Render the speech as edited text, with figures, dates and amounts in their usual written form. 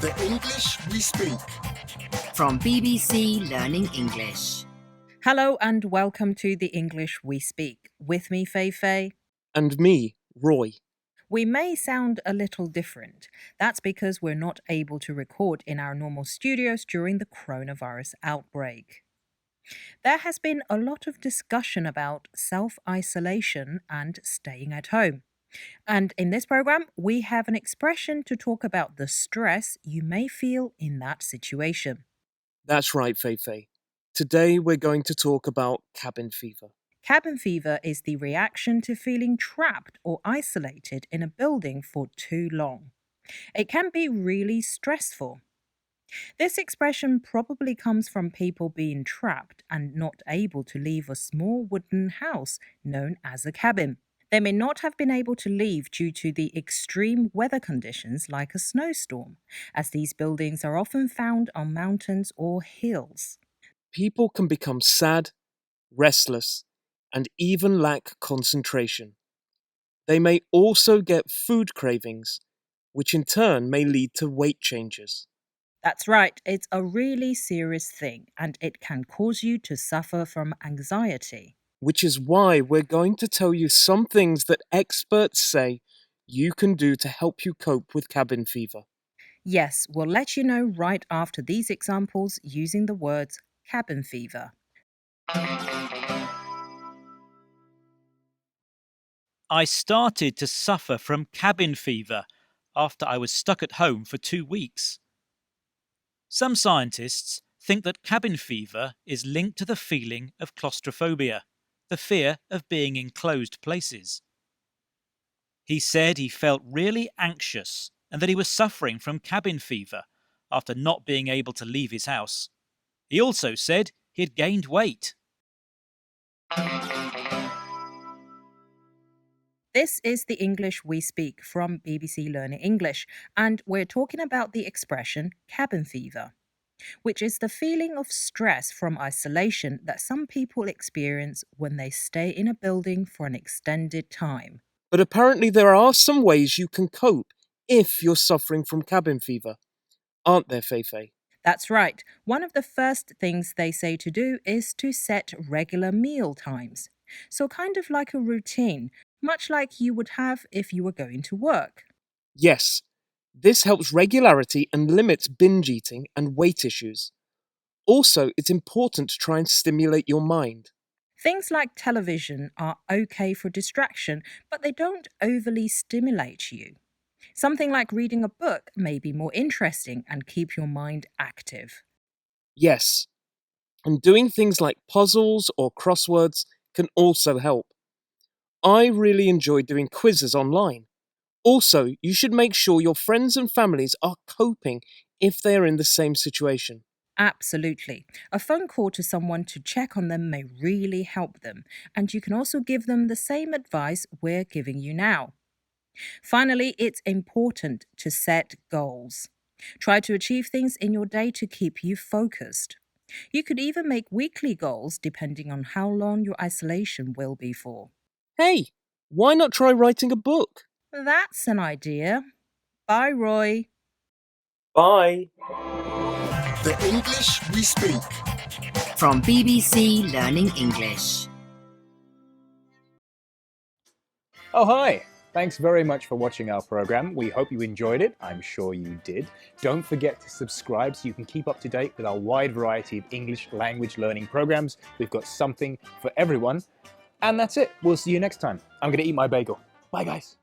The English we speak. From BBC Learning English. Hello and welcome to The English We Speak. With me, Fei Fei. And me, Roy. We may sound a little different. That's because we're not able to record in our normal studios during the coronavirus outbreak. There has been a lot of discussion about self-isolation and staying at home. And in this program, we have an expression to talk about the stress you may feel in that situation. That's right, Fei Fei. Today we're going to talk about cabin fever. Cabin fever is the reaction to feeling trapped or isolated in a building for too long. It can be really stressful. This expression probably comes from people being trapped and not able to leave a small wooden house known as a cabin. They may not have been able to leave due to the extreme weather conditions like a snowstorm, as these buildings are often found on mountains or hills. People can become sad, restless, and even lack concentration. They may also get food cravings, which in turn may lead to weight changes. That's right, it's a really serious thing and it can cause you to suffer from anxiety. Which is why we're going to tell you some things that experts say you can do to help you cope with cabin fever. Yes, we'll let you know right after these examples using the words cabin fever. I started to suffer from cabin fever after I was stuck at home for 2 weeks. Some scientists think that cabin fever is linked to the feeling of claustrophobia, the fear of being in closed places. He said he felt really anxious and that he was suffering from cabin fever after not being able to leave his house. He also said he had gained weight. This is the English we speak from BBC Learning English, and we're talking about the expression cabin fever, which is the feeling of stress from isolation that some people experience when they stay in a building for an extended time. But apparently there are some ways you can cope if you're suffering from cabin fever. Aren't there, Fei Fei? That's right. One of the first things they say to do is to set regular meal times. So kind of like a routine, much like you would have if you were going to work. Yes, this helps regularity and limits binge eating and weight issues. Also, it's important to try and stimulate your mind. Things like television are okay for distraction, but they don't overly stimulate you. Something like reading a book may be more interesting and keep your mind active. Yes, and doing things like puzzles or crosswords can also help. I really enjoy doing quizzes online. Also, you should make sure your friends and families are coping if they are in the same situation. Absolutely. A phone call to someone to check on them may really help them, and you can also give them the same advice we're giving you now. Finally, it's important to set goals. Try to achieve things in your day to keep you focused. You could even make weekly goals depending on how long your isolation will be for. Hey, why not try writing a book? That's an idea. Bye, Roy. Bye. The English we speak. From BBC Learning English. Oh, hi! Thanks very much for watching our program. We hope you enjoyed it. I'm sure you did. Don't forget to subscribe so you can keep up to date with our wide variety of English language learning programs. We've got something for everyone. And that's it. We'll see you next time. I'm going to eat my bagel. Bye, guys.